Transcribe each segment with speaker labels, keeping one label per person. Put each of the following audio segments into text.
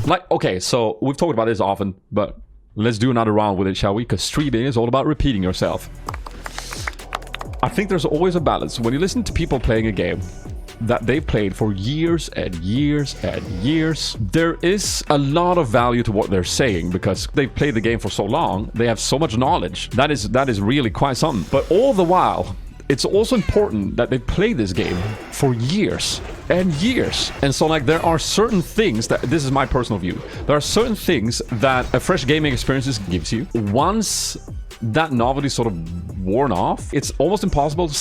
Speaker 1: Like, okay, so we've talked about this often, but let's do another round with it, shall we? Because streaming is all about repeating yourself. I think there's always a balance. When you listen to people playing a game that they've played for years and years and years, there is a lot of value to what they're saying because they've played the game for so long. They have so much knowledge. That is really quite something. But all the while, it's also important that they play this game for years and years. And so, like, there are certain things that, this is my personal view, there are certain things that a fresh gaming experience gives you. Once that novelty sort of worn off, it's almost impossible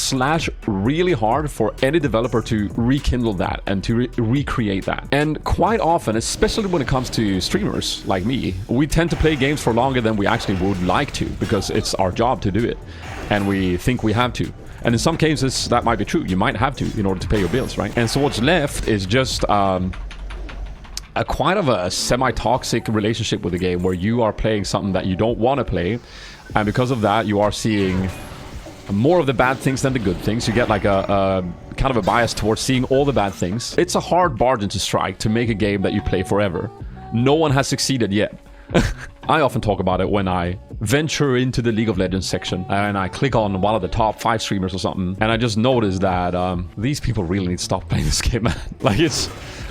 Speaker 1: / really hard for any developer to rekindle that and to recreate that. And quite often, especially when it comes to streamers like me, we tend to play games for longer than we actually would like to because it's our job to do it and we think we have to. And in some cases, that might be true. You might have to in order to pay your bills, right? And so what's left is just a quite of a semi-toxic relationship with the game where you are playing something that you don't want to play. And because of that, you are seeing more of the bad things than the good things. You get like a kind of a bias towards seeing all the bad things. It's a hard bargain to strike to make a game that you play forever. No one has succeeded yet. I often talk about it when I venture into the League of Legends section and I click on one of the top 5 streamers or something, and I just notice that these people really need to stop playing this game, man. Like, it's...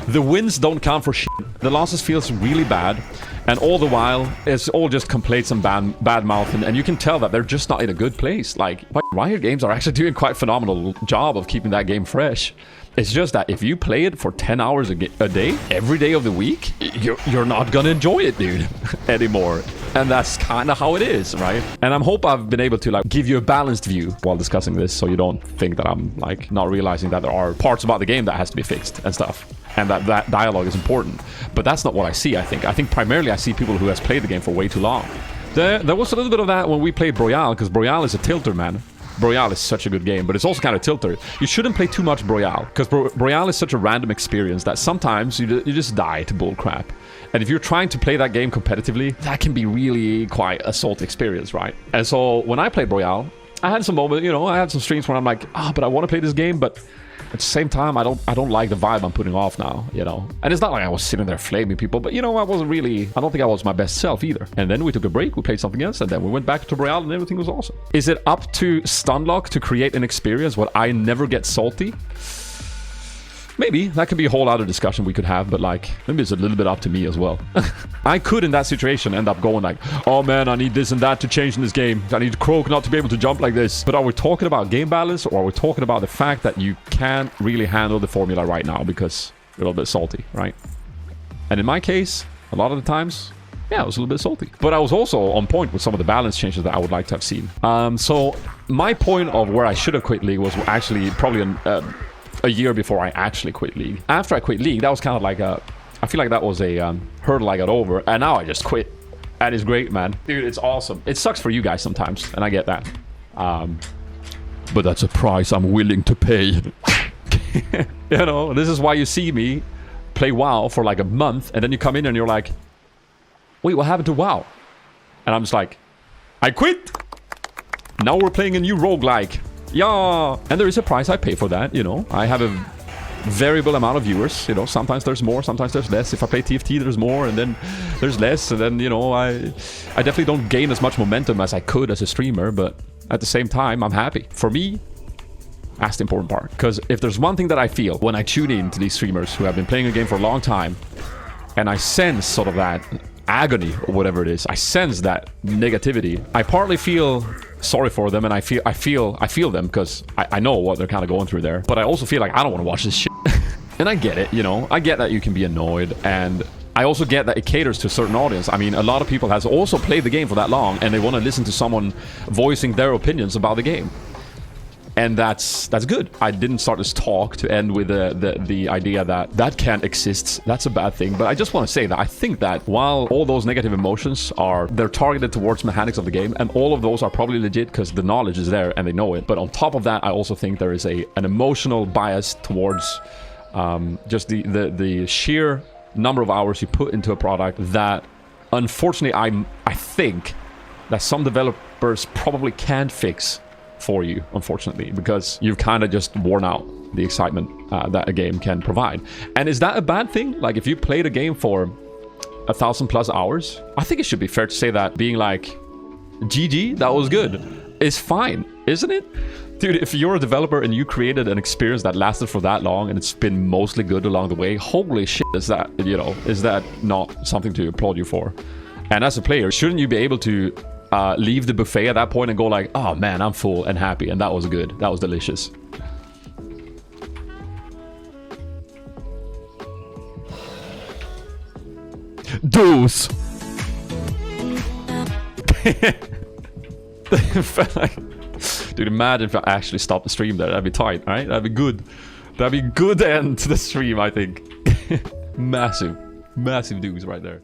Speaker 1: the wins don't count for shit. The losses feels really bad, and all the while, it's all just complaints and bad mouth, and you can tell that they're just not in a good place. Like, Riot Games are actually doing quite a phenomenal job of keeping that game fresh. It's just that if you play it for 10 hours a day, every day of the week, you're not gonna enjoy it, dude, anymore. And that's kind of how it is, right? And I hope I've been able to, like, give you a balanced view while discussing this, so you don't think that I'm, like, not realizing that there are parts about the game that has to be fixed and stuff, and that dialogue is important. But that's not what I see, I think. I think primarily I see people who has played the game for way too long. There was a little bit of that when we played Royale, because Royale is a tilter, man. Royale is such a good game, but it's also kind of tilter. You shouldn't play too much Royale, because Royale is such a random experience that sometimes you just die to bullcrap. And if you're trying to play that game competitively, that can be really quite a salt experience, right? And so when I played Royale, I had some moments, you know, I had some streams where I'm like, but I want to play this game, but at the same time, I don't like the vibe I'm putting off now, you know. And it's not like I was sitting there flaming people, but, you know, I don't think I was my best self either. And then we took a break, we played something else, and then we went back to Royale and everything was awesome. Is it up to Stunlock to create an experience where I never get salty? Maybe. That could be a whole other discussion we could have, but, like, maybe it's a little bit up to me as well. I could, in that situation, end up going like, oh man, I need this and that to change in this game. I need Croak not to be able to jump like this. But are we talking about game balance, or are we talking about the fact that you can't really handle the formula right now because you're a little bit salty, right? And in my case, a lot of the times, yeah, I was a little bit salty. But I was also on point with some of the balance changes that I would like to have seen. So my point of where I should have quit League was actually probably a year before I actually quit League. After I quit League, that was kind of like I feel like that was a hurdle I got over, and now I just quit. That is great, man. Dude, it's awesome. It sucks for you guys sometimes, and I get that. But that's a price I'm willing to pay. You know, this is why you see me play WoW for like a month, and then you come in and you're like, wait, what happened to WoW? And I'm just like, I quit! Now we're playing a new roguelike. Yeah, and there is a price I pay for that, you know. I have a variable amount of viewers, you know. Sometimes there's more, sometimes there's less. If I play TFT, there's more, and then there's less, and then, you know, I definitely don't gain as much momentum as I could as a streamer, but at the same time, I'm happy. For me, that's the important part. Because if there's one thing that I feel when I tune in to these streamers who have been playing a game for a long time, and I sense sort of that agony or whatever it is, I sense that negativity, I partly feel sorry for them, and I feel them because I know what they're kind of going through there, but I also feel like I don't want to watch this shit. And I get it, you know, I get that you can be annoyed, and I also get that it caters to a certain audience. I mean, a lot of people has also played the game for that long, and they want to listen to someone voicing their opinions about the game. And that's good. I didn't start this talk to end with the idea that can't exist. That's a bad thing. But I just want to say that I think that while all those negative emotions they're targeted towards mechanics of the game, and all of those are probably legit because the knowledge is there and they know it. But on top of that, I also think there is an emotional bias towards just the sheer number of hours you put into a product that, unfortunately, I think that some developers probably can't fix for you, unfortunately, because you've kind of just worn out the excitement that a game can provide. And is that a bad thing? Like, if you played a game for 1,000+ hours, I think it should be fair to say that being like, GG, that was good, is fine, isn't it? Dude, if you're a developer and you created an experience that lasted for that long and it's been mostly good along the way, holy shit, is that, you know, is that not something to applaud you for? And as a player, shouldn't you be able to leave the buffet at that point and go like, oh man, I'm full and happy, and that was good, that was delicious. Deuce! Dude, imagine if I actually stopped the stream there. That'd be tight, right? That'd be good. That'd be good end to the stream, I think. Massive, massive deuce right there.